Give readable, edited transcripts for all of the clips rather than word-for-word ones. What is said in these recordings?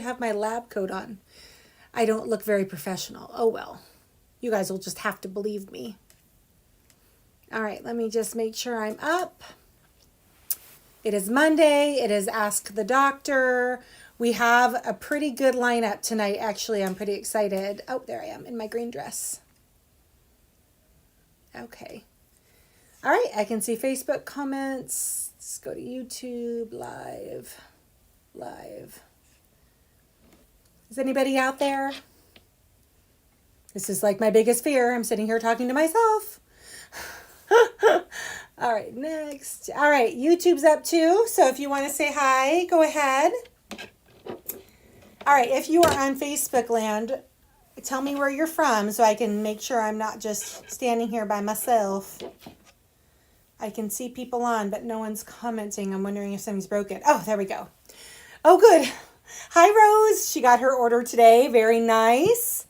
have my lab coat on. I don't look very professional. Oh well. You guys will just have to believe me. All right, let me just make sure I'm up. It is Monday. It is Ask the Doctor. We have a pretty good lineup tonight. Actually, I'm pretty excited. Oh, there I am in my green dress. Okay. All right, I can see Facebook comments. Let's go to YouTube, live. Is anybody out there? This is like my biggest fear. I'm sitting here talking to myself. All right, next. All right, YouTube's up too. So if you want to say hi, go ahead. All right, if you are on Facebook land, tell me where you're from so I can make sure I'm not just standing here by myself. I can see people on, but no one's commenting. I'm wondering if something's broken. Oh, there we go. Oh, good. Hi, Rose. She got her order today. Very nice.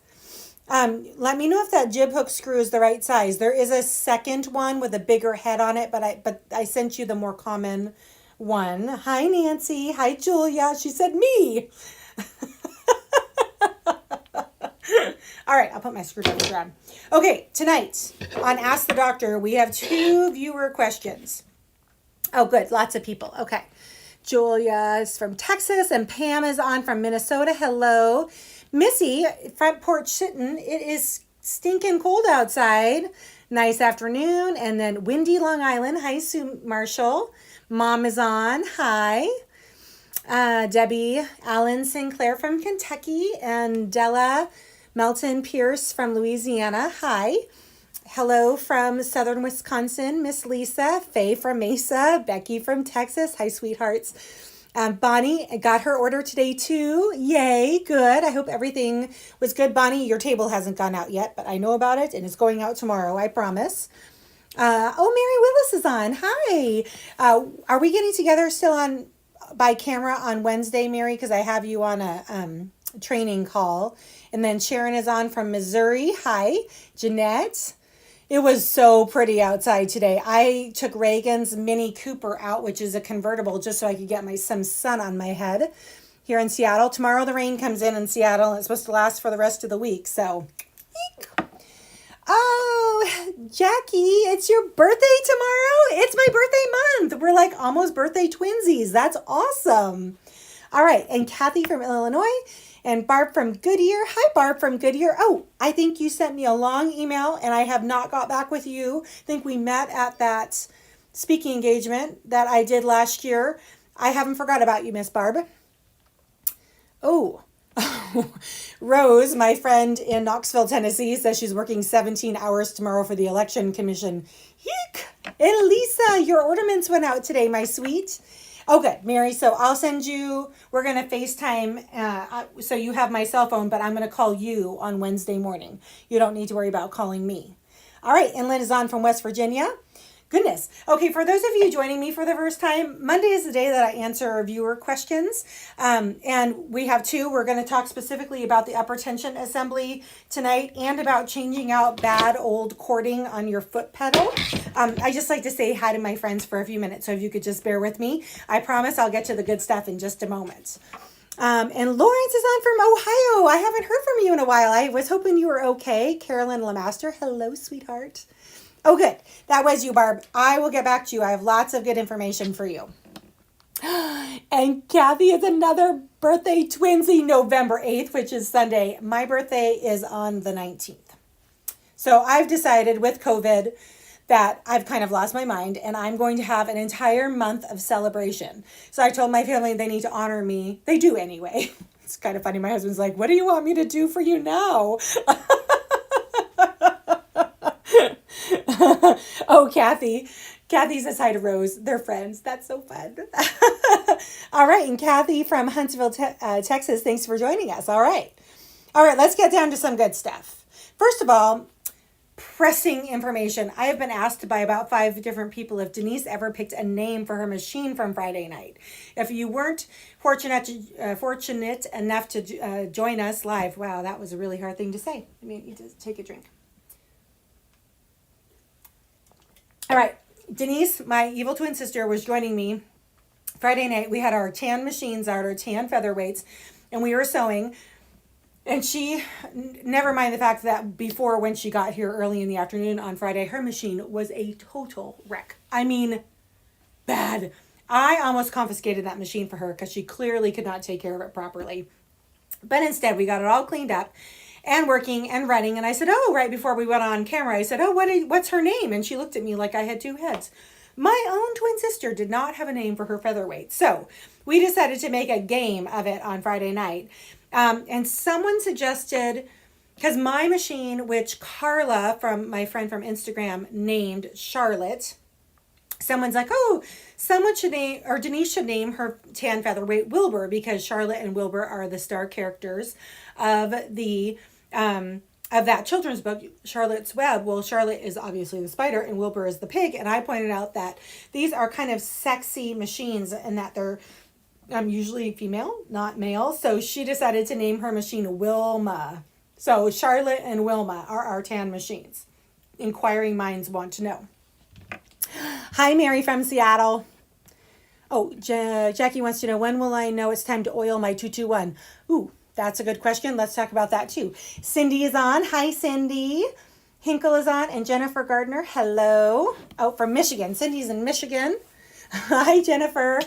Let me know if that jib hook screw is the right size. There is a second one with a bigger head on it, but I sent you the more common one. Hi, Nancy. Hi, Julia. She said me. All right, I'll put my screwdriver on. Okay, tonight on Ask the Doctor, we have 2 viewer questions. Oh, good. Lots of people. Okay. Julia is from Texas and Pam is on from Minnesota. Hello. Missy, front porch sitting. It is stinking cold outside. Nice afternoon. And then Windy, Long Island. Hi, Sue Marshall. Mom is on. Hi. Debbie Allen Sinclair from Kentucky. And Della Melton Pierce from Louisiana. Hi. Hello from Southern Wisconsin, Miss Lisa. Faye from Mesa. Becky from Texas. Hi, sweethearts. Bonnie got her order today too. Yay, good. I hope everything was good. Bonnie, your table hasn't gone out yet, but I know about it and it's going out tomorrow, I promise. Oh, Mary Willis is on. Hi. Are we getting together still on by camera on Wednesday, Mary? Because I have you on a training call. And then Sharon is on from Missouri. Hi. Jeanette. It was so pretty outside today. I took Reagan's Mini Cooper out, which is a convertible, just so I could get some sun on my head here in Seattle. Tomorrow the rain comes in Seattle, and it's supposed to last for the rest of the week. So, eek. Oh, Jackie, it's your birthday tomorrow? It's my birthday month. We're like almost birthday twinsies. That's awesome. All right, and Kathy from Illinois. And Barb from Goodyear. Hi, Barb from Goodyear. Oh, I think you sent me a long email and I have not got back with you. I think we met at that speaking engagement that I did last year. I haven't forgot about you, Miss Barb. Oh, Rose, my friend in Knoxville, Tennessee, says she's working 17 hours tomorrow for the Election Commission. Eek! And Lisa, your ornaments went out today, my sweet. Oh, good, Mary. So I'll send you, we're going to FaceTime. So you have my cell phone, but I'm going to call you on Wednesday morning. You don't need to worry about calling me. All right. And Lynn is on from West Virginia. Goodness. Okay. For those of you joining me for the first time, Monday is the day that I answer viewer questions. And we have 2. We're going to talk specifically about the upper tension assembly tonight and about changing out bad old cording on your foot pedal. I just like to say hi to my friends for a few minutes. So if you could just bear with me, I promise I'll get to the good stuff in just a moment. And Lawrence is on from Ohio. I haven't heard from you in a while. I was hoping you were okay. Carolyn Lemaster. Hello, sweetheart. Oh, good. That was you, Barb. I will get back to you. I have lots of good information for you. And Kathy is another birthday twinsy, November 8th, which is Sunday. My birthday is on the 19th. So I've decided with COVID that I've kind of lost my mind and I'm going to have an entire month of celebration. So I told my family they need to honor me. They do anyway. It's kind of funny. My husband's like, what do you want me to do for you now? Oh, Kathy. Kathy says hi to Rose. They're friends. That's so fun. All right. And Kathy from Huntsville, Texas, thanks for joining us. All right. All right. Let's get down to some good stuff. First of all, pressing information. I have been asked by about 5 different people if Denise ever picked a name for her machine from Friday night. If you weren't fortunate enough to join us live, wow, that was a really hard thing to say. I mean, you just take a drink. All right, Denise, my evil twin sister, was joining me Friday night. We had our tan machines out, our tan featherweights, and we were sewing. And she, never mind the fact that before when she got here early in the afternoon on Friday, her machine was a total wreck. I mean, bad. I almost confiscated that machine for her because she clearly could not take care of it properly. But instead, we got it all cleaned up and working and running. And I said, oh, right before we went on camera, I said, oh, what's her name? And she looked at me like I had two heads. My own twin sister did not have a name for her Featherweight. So we decided to make a game of it on Friday night. And someone suggested, because my machine, which Carla, from my friend from Instagram, named Charlotte, someone's like, oh, someone should name, or Denise should name her tan Featherweight Wilbur, because Charlotte and Wilbur are the star characters of the of that children's book, Charlotte's Web. Well, Charlotte is obviously the spider and Wilbur is the pig. And I pointed out that these are kind of sexy machines and that they're usually female, not male. So she decided to name her machine Wilma. So Charlotte and Wilma are our tan machines. Inquiring minds want to know. Hi, Mary from Seattle. Oh, Jackie wants to know, when will I know it's time to oil my 221? Ooh, that's a good question. Let's talk about that too. Cindy is on. Hi, Cindy. Hinkle is on. And Jennifer Gardner. Hello. Oh, from Michigan. Cindy's in Michigan. Hi, Jennifer.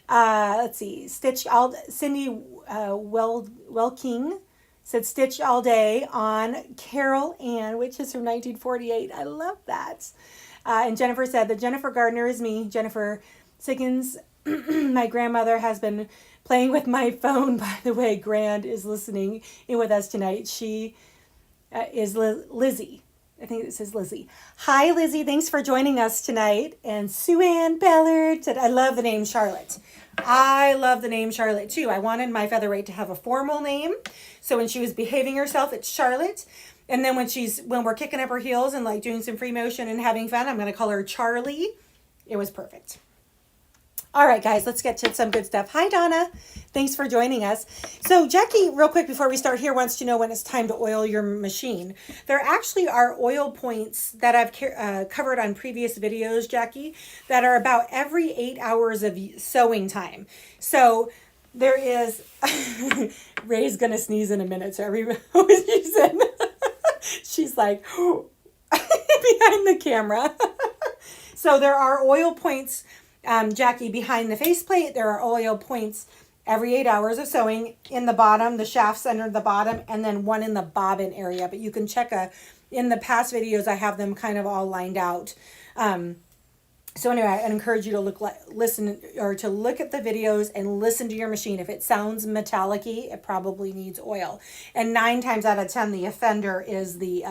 Let's see. Cindy Welking said stitch all day on Carol Ann, which is from 1948. I love that. And Jennifer said that Jennifer Gardner is me. Jennifer Siggins, my grandmother, has been playing with my phone. By the way, Grand is listening in with us tonight. She is Lizzie. I think it says Lizzie. Hi, Lizzie. Thanks for joining us tonight. And Sue Ann Ballard said, I love the name Charlotte. I love the name Charlotte too. I wanted my Featherweight to have a formal name. So when she was behaving herself, it's Charlotte. And then when we're kicking up her heels and like doing some free motion and having fun, I'm going to call her Charlie. It was perfect. All right, guys, let's get to some good stuff. Hi, Donna. Thanks for joining us. So Jackie, real quick before we start here, wants to know when it's time to oil your machine. There actually are oil points that I've covered on previous videos, Jackie, that are about every 8 hours of sewing time. So there is, Ray's going to sneeze in a minute, so everybody, she's like, behind the camera. So there are oil points, Jackie, behind the faceplate. There are oil points every 8 hours of sewing in the bottom, the shafts under the bottom, and then one in the bobbin area. But you can check in the past videos, I have them kind of all lined out. So anyway, I encourage you to look at the videos and listen to your machine. If it sounds metallic-y, it probably needs oil. And 9 times out of 10, the offender is the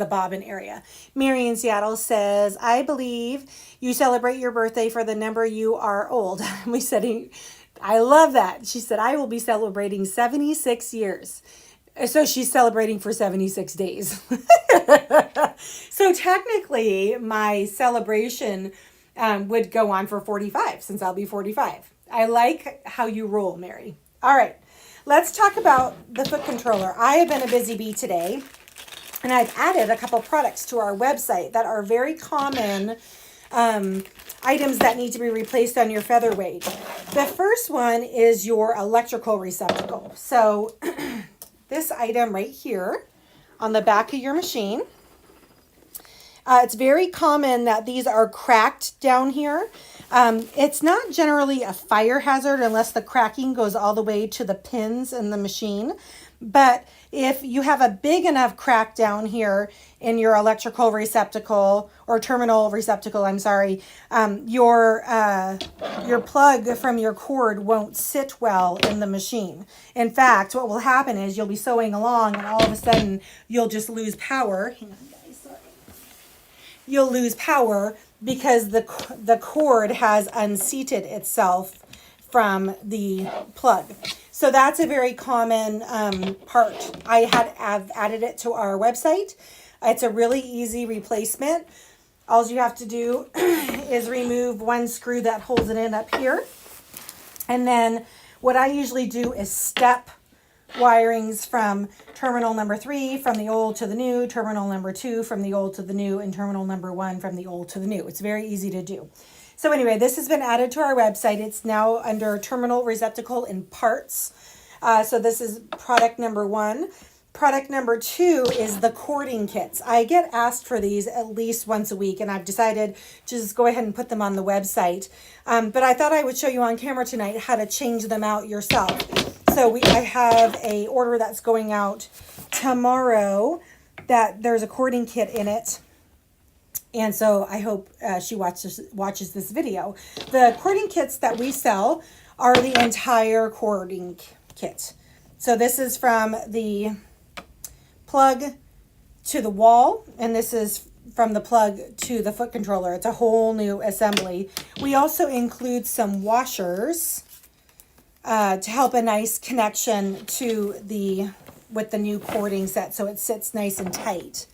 bobbin area. Mary in Seattle says, I believe you celebrate your birthday for the number you are old. We said, I love that. She said, I will be celebrating 76 years. So she's celebrating for 76 days. So technically, my celebration would go on for 45, since I'll be 45. I like how you roll, Mary. All right, let's talk about the foot controller. I have been a busy bee today, and I've added a couple products to our website that are very common items that need to be replaced on your Featherweight. The first one is your electrical receptacle. So this item right here on the back of your machine, it's very common that these are cracked down here. It's not generally a fire hazard unless the cracking goes all the way to the pins in the machine. But if you have a big enough crack down here in your electrical receptacle or terminal receptacle, your plug from your cord won't sit well in the machine. In fact, what will happen is you'll be sewing along and all of a sudden you'll just lose power. Hang on, guys, sorry. You'll lose power because the cord has unseated itself from the plug. So that's a very common part. I've added it to our website. It's a really easy replacement. All you have to do is remove one screw that holds it in up here. And then what I usually do is step wirings from terminal number 3 from the old to the new, terminal number 2 from the old to the new, and terminal number 1 from the old to the new. It's very easy to do. So anyway, this has been added to our website. It's now under terminal receptacle and parts. So this is product number 1. Product number 2 is the cording kits. I get asked for these at least once a week, and I've decided to just go ahead and put them on the website. But I thought I would show you on camera tonight how to change them out yourself. So I have a order that's going out tomorrow that there's a cording kit in it. And so I hope she watches this video. The cording kits that we sell are the entire cording kit. So this is from the plug to the wall, and this is from the plug to the foot controller. It's a whole new assembly. We also include some washers to help a nice connection to with the new cording set, so it sits nice and tight.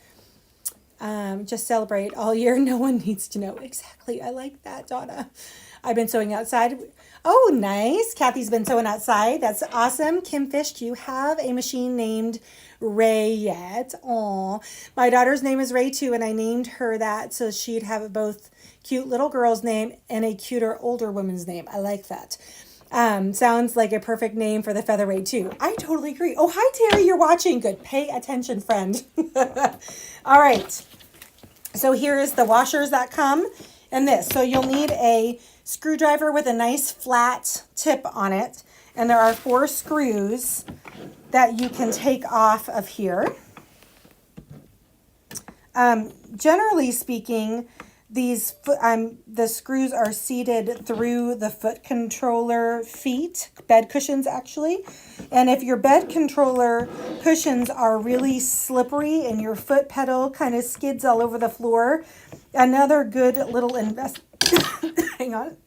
Just celebrate all year. No one needs to know. Exactly. I like that, Donna. I've been sewing outside. Oh, nice. Kathy's been sewing outside. That's awesome. Kim Fish, do you have a machine named Ray yet? Aw. My daughter's name is Ray too, and I named her that so she'd have both cute little girl's name and a cuter older woman's name. I like that. Sounds like a perfect name for the Featherweight too. I totally agree. Oh, hi Terry, you're watching. Good. Pay attention, friend. All right. So here is the washers that come in this. So you'll need a screwdriver with a nice flat tip on it. And there are 4 screws that you can take off of here. Generally speaking, the screws are seated through the foot controller feet, bed cushions actually. And if your bed controller cushions are really slippery and your foot pedal kind of skids all over the floor, another good little hang on.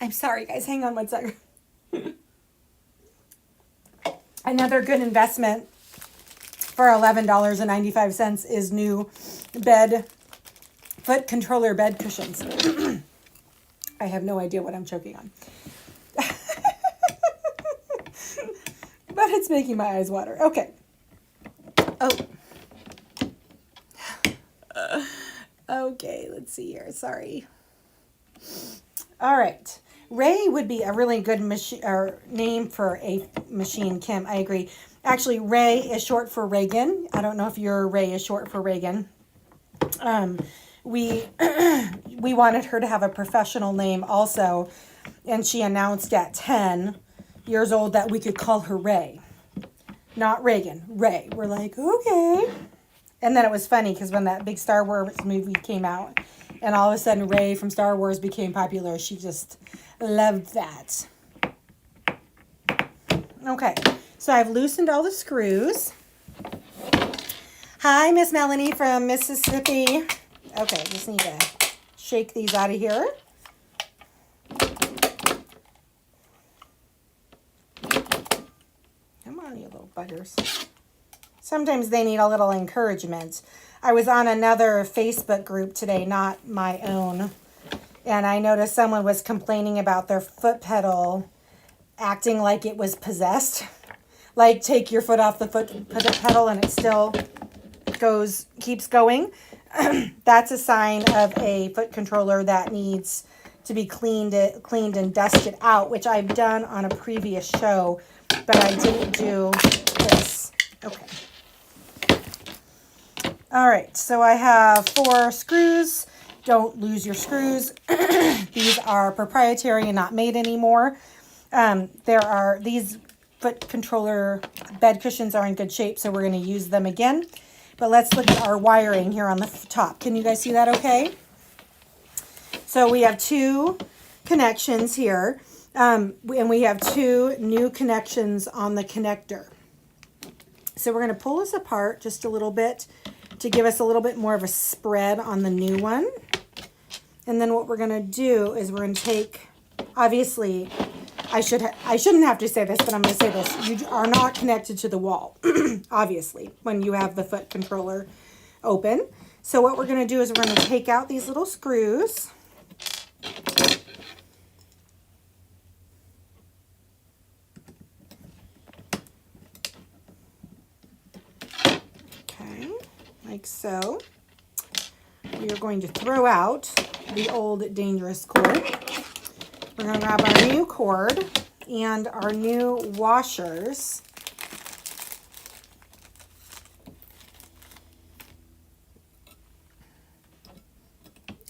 I'm sorry guys, hang on one second. Another good investment for $11.95 is new foot controller bed cushions. I have no idea what I'm choking on. But it's making my eyes water. Okay. Oh. Okay, let's see here. Sorry. All right. Ray would be a really good name for a machine, Kim. I agree. Actually, Ray is short for Reagan. I don't know if your Ray is short for Reagan. We wanted her to have a professional name also, and she announced at 10 years old that we could call her Ray. Not Reagan, Ray. We're like, okay. And then it was funny because when that big Star Wars movie came out and all of a sudden Ray from Star Wars became popular, she just loved that. Okay, so I've loosened all the screws. Hi, Miss Melanie from Mississippi. Okay, just need to shake these out of here. Come on, you little buggers. Sometimes they need a little encouragement. I was on another Facebook group today, not my own, and I noticed someone was complaining about their foot pedal acting like it was possessed. Like take your foot off the foot pedal and it still keeps going. That's a sign of a foot controller that needs to be cleaned and dusted out, which I've done on a previous show, but I didn't do this. Okay. All right, so I have 4 screws. Don't lose your screws. These are proprietary and not made anymore. These foot controller bed cushions are in good shape, so we're going to use them again. But let's look at our wiring here on the top. Can you guys see that okay? So we have 2 connections here, and we have 2 new connections on the connector. So we're going to pull this apart just a little bit to give us a little bit more of a spread on the new one. And then what we're going to do is we're going to take, obviously, I shouldn't have to say this, but I'm going to say this. You are not connected to the wall, obviously, when you have the foot controller open. So what we're going to do is we're going to take out these little screws. Okay, like so. we are going to throw out the old dangerous cord. We're going to grab our new cord and our new washers.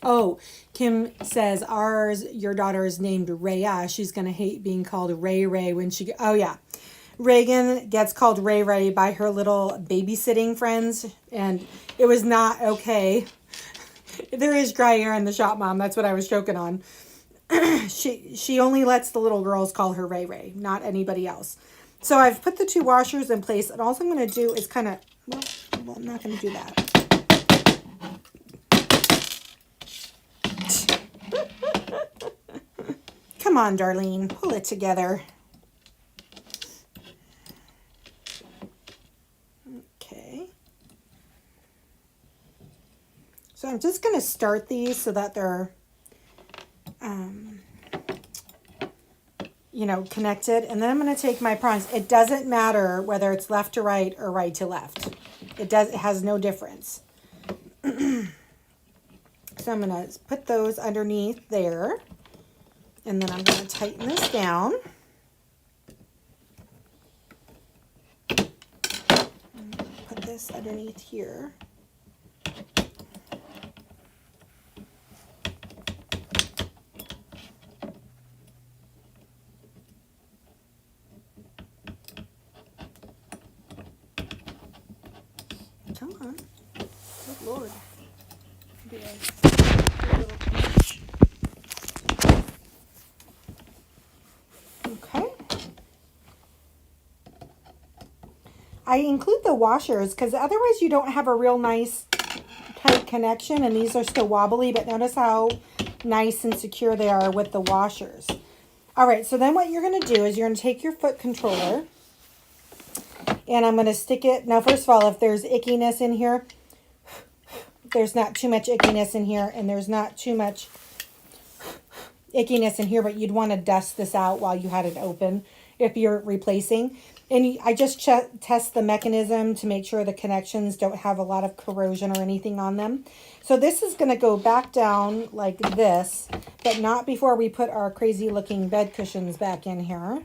Oh, Kim says your daughter is named Rhea. She's going to hate being called Ray when she, oh yeah. Reagan gets called Ray by her little babysitting friends, and it was not okay. There is dry air in the shop, Mom. That's what I was joking on. She only lets the little girls call her Ray, not anybody else. So I've put the two washers in place, and all I'm going to do is kind of, well, I'm not going to do that. Come on, Darlene, pull it together. Okay. So I'm just going to start these so that they're, connected. And then I'm going to take my prongs. It doesn't matter whether it's left to right or right to left. It has no difference. So I'm going to put those underneath there. And then I'm going to tighten this down. Put this underneath here. Come on. Good Lord. Okay. I include the washers because otherwise you don't have a real nice tight connection, and these are still wobbly, but notice how nice and secure they are with the washers. All right, so then what you're going to do is you're going to take your foot controller, and I'm going to stick it. Now, first of all, if there's ickiness in here, there's not too much ickiness in here, and there's not too much ickiness in here, but you'd want to dust this out while you had it open if you're replacing. And I just test the mechanism to make sure the connections don't have a lot of corrosion or anything on them. So this is going to go back down like this, but not before we put our crazy looking bed cushions back in here.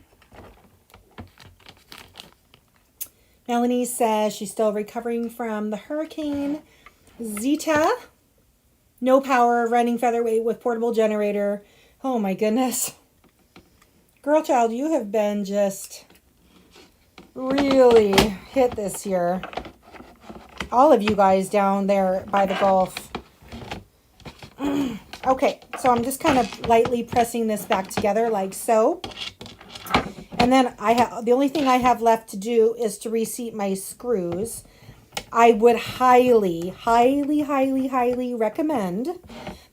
Melanie says she's still recovering from the hurricane. Zita, no power, running Featherweight with portable generator. Oh my goodness. Girl child, you have been just really hit this year. All of you guys down there by the Gulf. Okay, so I'm just kind of lightly pressing this back together like so. And then the only thing I have left to do is to reseat my screws. I would highly, highly, highly, highly recommend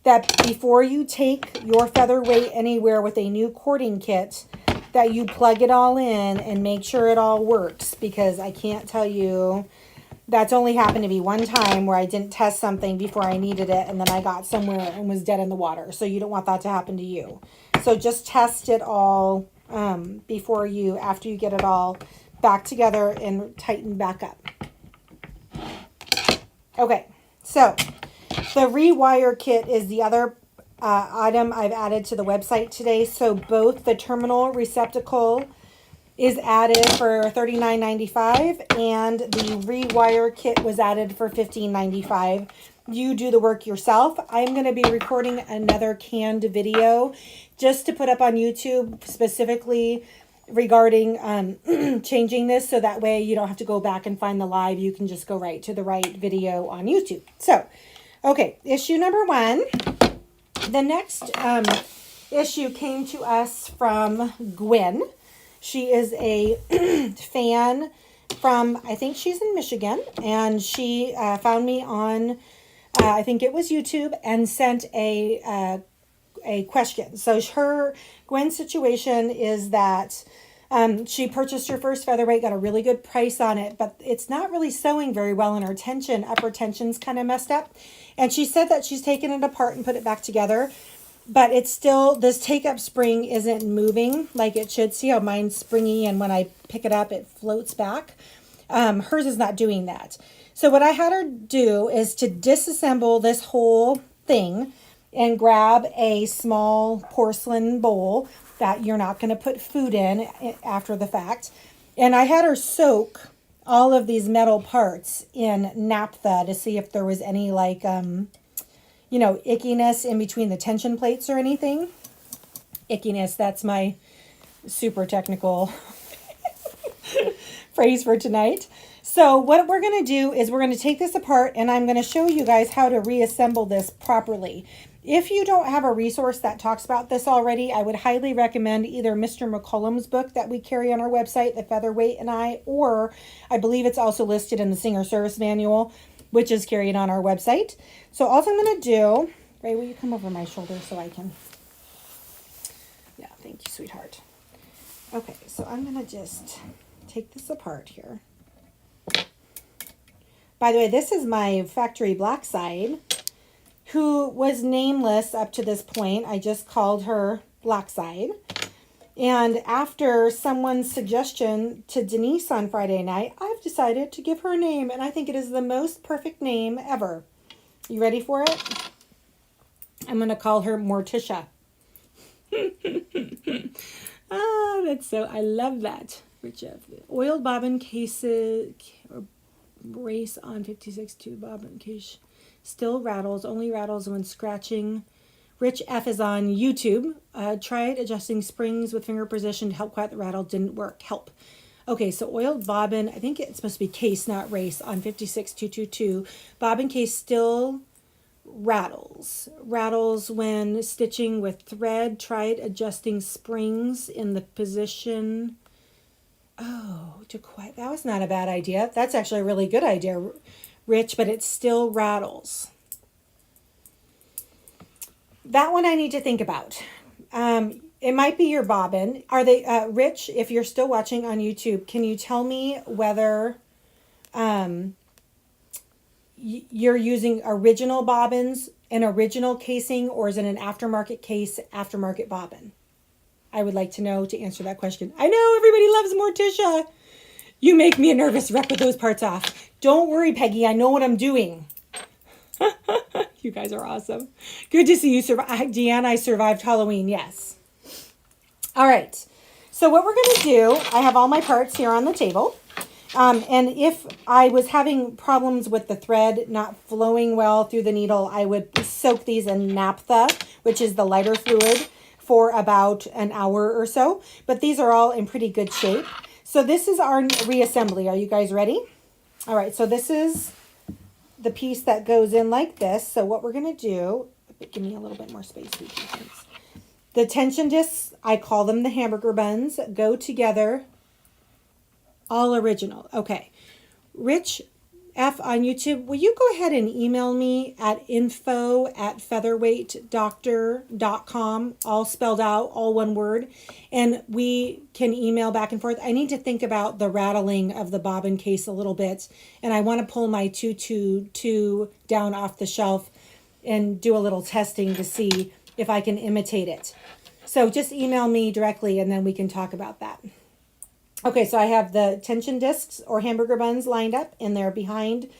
that before you take your Featherweight anywhere with a new cording kit, that you plug it all in and make sure it all works, because I can't tell you, that's only happened to me one time where I didn't test something before I needed it, and then I got somewhere and was dead in the water. So you don't want that to happen to you. So just test it all after you get it all back together and tighten back up. Okay, so the rewire kit is the other item I've added to the website today. So both the terminal receptacle is added for $39.95 and the rewire kit was added for $15.95. You do the work yourself. I'm going to be recording another canned video just to put up on YouTube specifically regarding changing this, so that way you don't have to go back and find the live. You can just go right to the right video on YouTube. So, okay, issue number 1. The next issue came to us from Gwen. She is a fan from, I think she's in Michigan, and she found me on, I think it was YouTube, and sent a question. So Gwen's situation is that she purchased her first Featherweight, got a really good price on it, but it's not really sewing very well, and her upper tension's kind of messed up. And she said that she's taken it apart and put it back together, but it's still, this take-up spring isn't moving like it should. See how mine's springy, and when I pick it up, it floats back. Hers is not doing that. So what I had her do is to disassemble this whole thing and grab a small porcelain bowl that you're not going to put food in after the fact. And I had her soak all of these metal parts in naphtha to see if there was any like, ickiness in between the tension plates or anything. Ickiness, that's my super technical phrase for tonight. So what we're going to do is we're going to take this apart and I'm going to show you guys how to reassemble this properly. If you don't have a resource that talks about this already, I would highly recommend either Mr. McCollum's book that we carry on our website, The Featherweight and I, or I believe it's also listed in the Singer Service Manual, which is carried on our website. So all I'm going to do, Ray, will you come over my shoulder so I can, yeah, thank you, sweetheart. Okay, so I'm going to just take this apart here. By the way, this is my factory black side, who was nameless up to this point. I just called her Black Side. And after someone's suggestion to Denise on Friday night, I've decided to give her a name, and I think it is the most perfect name ever. You ready for it? I'm going to call her Morticia. Ah, that's so, I love that. Oiled bobbin cases, or brace on 56-2 bobbin case. Still rattles, only rattles when scratching. Rich F is on YouTube. Tried adjusting springs with finger precision to help quiet the rattle. Didn't work. Help. Okay, so oiled bobbin, I think it's supposed to be case, not race, on 56222. Bobbin case still rattles. Rattles when stitching with thread. Tried adjusting springs in the position. Oh, to quiet. That was not a bad idea. That's actually a really good idea, Rich, but it still rattles. That one I need to think about. It might be your bobbin. Are they, Rich, if you're still watching on YouTube, can you tell me whether you're using original bobbins, an original casing, or is it an aftermarket case, aftermarket bobbin? I would like to know to answer that question. I know everybody loves Morticia. You make me a nervous wreck with those parts off. Don't worry, Peggy. I know what I'm doing. You guys are awesome. Good to see you survive. Deanne, I survived Halloween. Yes. All right. So what we're going to do, I have all my parts here on the table. And if I was having problems with the thread not flowing well through the needle, I would soak these in naphtha, which is the lighter fluid, for about an hour or so. But these are all in pretty good shape. So this is our reassembly. Are you guys ready? All right, so this is the piece that goes in like this. So what we're going to do, give me a little bit more space. Thanks. The tension discs, I call them the hamburger buns, go together. All original. Okay. Rich F on YouTube, will you go ahead and email me at info@featherweightdoctor.com, all spelled out, all one word, and we can email back and forth. I need to think about the rattling of the bobbin case a little bit, and I want to pull my 222 down off the shelf and do a little testing to see if I can imitate it. So just email me directly, and then we can talk about that. Okay, so I have the tension discs or hamburger buns lined up, and they're behind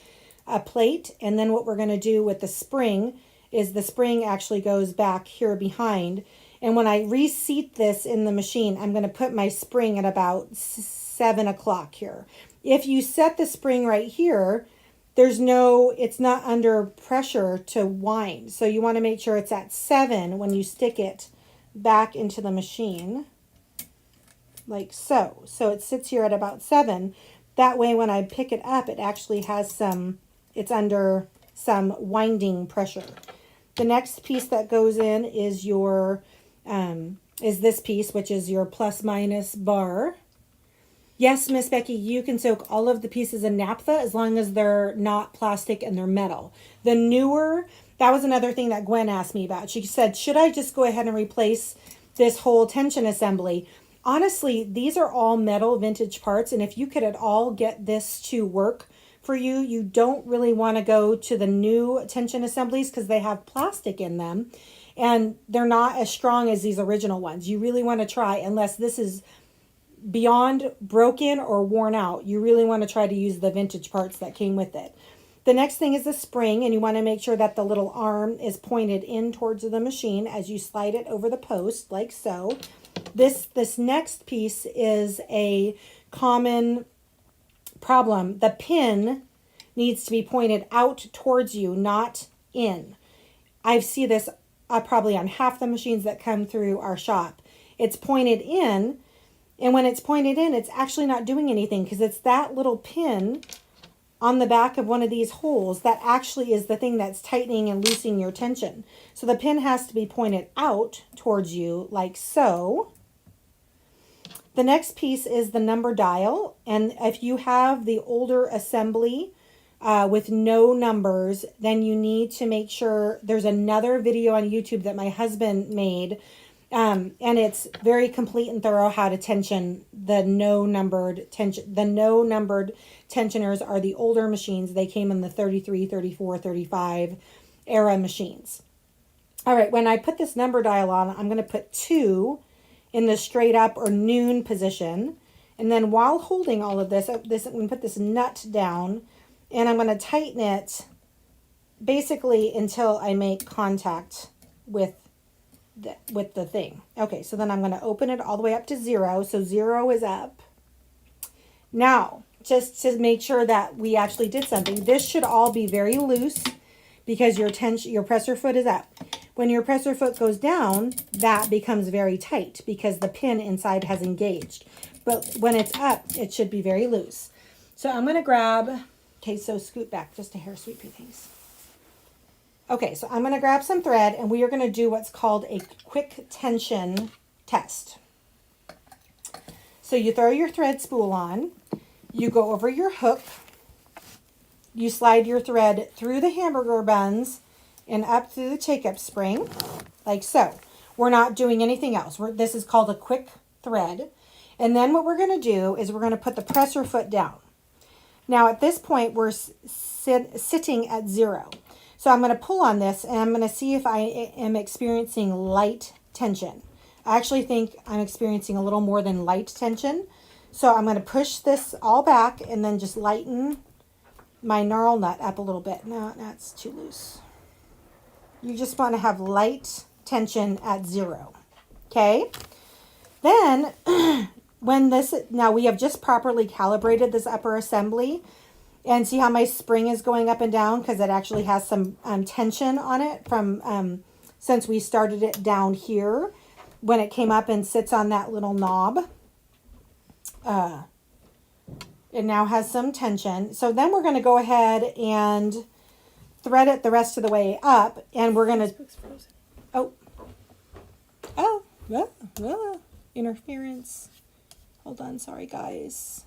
a plate. And then what we're going to do with the spring is the spring actually goes back here behind. And when I reseat this in the machine, I'm going to put my spring at about 7 o'clock here. If you set the spring right here, it's not under pressure to wind. So you want to make sure it's at 7 when you stick it back into the machine. Like so. So it sits here at about 7. That way when I pick it up, it actually has it's under some winding pressure. The next piece that goes in is is this piece, which is your plus minus bar. Yes, Miss Becky, you can soak all of the pieces in naphtha as long as they're not plastic and they're metal. The newer, that was another thing that Gwen asked me about. She said, should I just go ahead and replace this whole tension assembly? Honestly, these are all metal vintage parts, and if you could at all get this to work for you, you don't really want to go to the new tension assemblies because they have plastic in them, and they're not as strong as these original ones. You really want to try, unless this is beyond broken or worn out, you really want to try to use the vintage parts that came with it. The next thing is the spring, and you want to make sure that the little arm is pointed in towards the machine as you slide it over the post, like so. This next piece is a common problem. The pin needs to be pointed out towards you, not in. I see this probably on half the machines that come through our shop. It's pointed in, and when it's pointed in, it's actually not doing anything because it's that little pin on the back of one of these holes that actually is the thing that's tightening and loosening your tension. So the pin has to be pointed out towards you like so. The next piece is the number dial, and if you have the older assembly with no numbers, then you need to make sure there's another video on YouTube that my husband made, and it's very complete and thorough how to tension the no numbered tension. The no numbered tensioners are the older machines. They came in the 33, 34, 35 era machines. All right, when I put this number dial on, I'm going to put 2 in the straight up or noon position. And then while holding all of this, I'm going to put this nut down, and I'm going to tighten it basically until I make contact with the thing. Okay, so then I'm going to open it all the way up to 0. So 0 is up. Now, just to make sure that we actually did something, this should all be very loose because your presser foot is up. When your presser foot goes down, that becomes very tight because the pin inside has engaged. But when it's up, it should be very loose. So I'm going to grab, okay, so scoot back just a hair, sweet pea, thanks. Okay, so I'm going to grab some thread, and we are going to do what's called a quick tension test. So you throw your thread spool on, you go over your hook, you slide your thread through the hamburger buns and up through the take-up spring, like so. We're not doing anything else. This is called a quick thread. And then what we're going to do is we're going to put the presser foot down. Now at this point, we're sitting at 0. So I'm going to pull on this, and I'm going to see if I am experiencing light tension. I actually think I'm experiencing a little more than light tension. So I'm going to push this all back and then just lighten my knurl nut up a little bit. No, that's too loose. You just want to have light tension at 0. Okay? Then, now we have just properly calibrated this upper assembly. And see how my spring is going up and down because it actually has some tension on it from since we started it down here. When it came up and sits on that little knob, it now has some tension. So then we're going to go ahead and thread it the rest of the way up, and we're going to, interference. Hold on, sorry guys.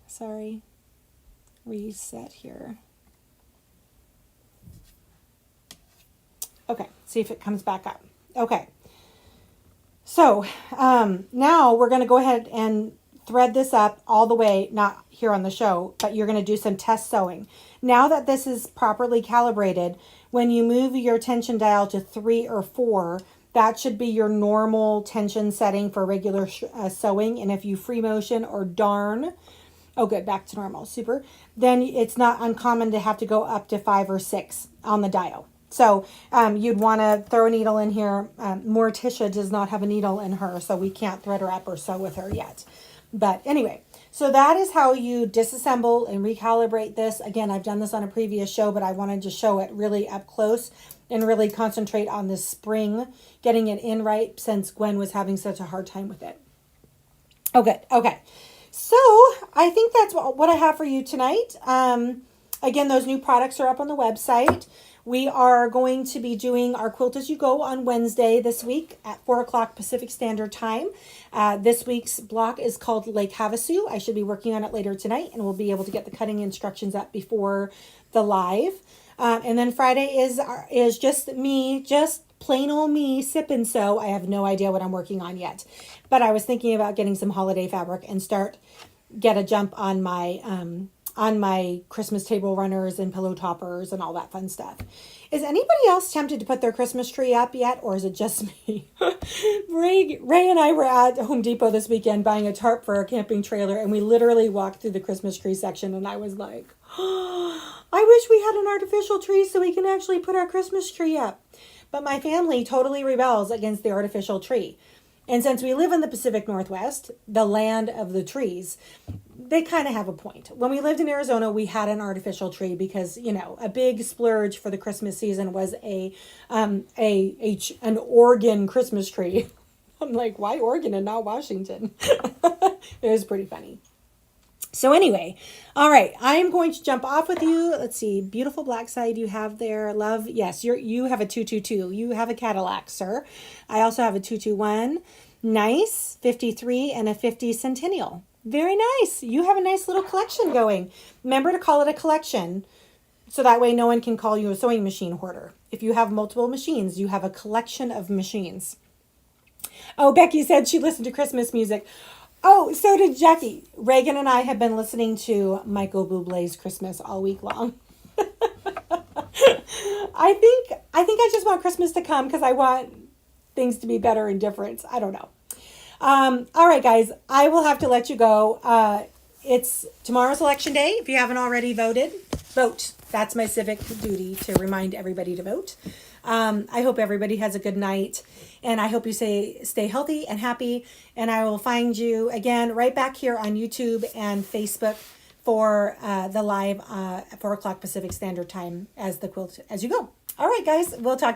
Sorry, reset here. Okay, see if it comes back up. Okay, so now we're going to go ahead and thread this up all the way, not here on the show, but you're going to do some test sewing. Now that this is properly calibrated, when you move your tension dial to 3 or 4, that should be your normal tension setting for regular sewing. And if you free motion or darn, oh good, back to normal, super, then it's not uncommon to have to go up to 5 or 6 on the dial. So you'd want to throw a needle in here. Morticia does not have a needle in her, so we can't thread her up or sew with her yet. But anyway, so that is how you disassemble and recalibrate this. Again, I've done this on a previous show, but I wanted to show it really up close and really concentrate on this spring, getting it in right since Gwen was having such a hard time with it. Oh, good. Okay. So I think that's what I have for you tonight. Again, those new products are up on the website. We are going to be doing our Quilt As You Go on Wednesday this week at 4 o'clock Pacific Standard Time. This week's block is called Lake Havasu. I should be working on it later tonight, and we'll be able to get the cutting instructions up before the live. And then Friday is just me, just plain old me, sip and sew. I have no idea what I'm working on yet. But I was thinking about getting some holiday fabric and get a jump on my Christmas table runners and pillow toppers and all that fun stuff. Is anybody else tempted to put their Christmas tree up yet, or is it just me? Ray and I were at Home Depot this weekend buying a tarp for our camping trailer, and we literally walked through the Christmas tree section, and I was like, oh, I wish we had an artificial tree so we can actually put our Christmas tree up. But my family totally rebels against the artificial tree. And since we live in the Pacific Northwest, the land of the trees, they kind of have a point. When we lived in Arizona, we had an artificial tree because, you know, a big splurge for the Christmas season was an Oregon Christmas tree. I'm like, why Oregon and not Washington? It was pretty funny. So anyway, all right, I'm going to jump off with you. Let's see, beautiful black side you have there, love. Yes, you have a 222. You have a Cadillac, sir. I also have a 221. Nice, 53 and a 50 Centennial. Very nice. You have a nice little collection going. Remember to call it a collection, so that way no one can call you a sewing machine hoarder. If you have multiple machines, you have a collection of machines. Oh, Becky said she listened to Christmas music. Oh, so did Jackie. Reagan and I have been listening to Michael Bublé's Christmas all week long. I think I just want Christmas to come because I want things to be better and different. I don't know. All right, guys, I will have to let you go. It's tomorrow's election day. If you haven't already voted, vote. That's my civic duty to remind everybody to vote. I hope everybody has a good night, and I hope you stay healthy and happy, and I will find you again right back here on YouTube and Facebook for the live 4 o'clock Pacific Standard Time as you go. All right, guys, we'll talk to you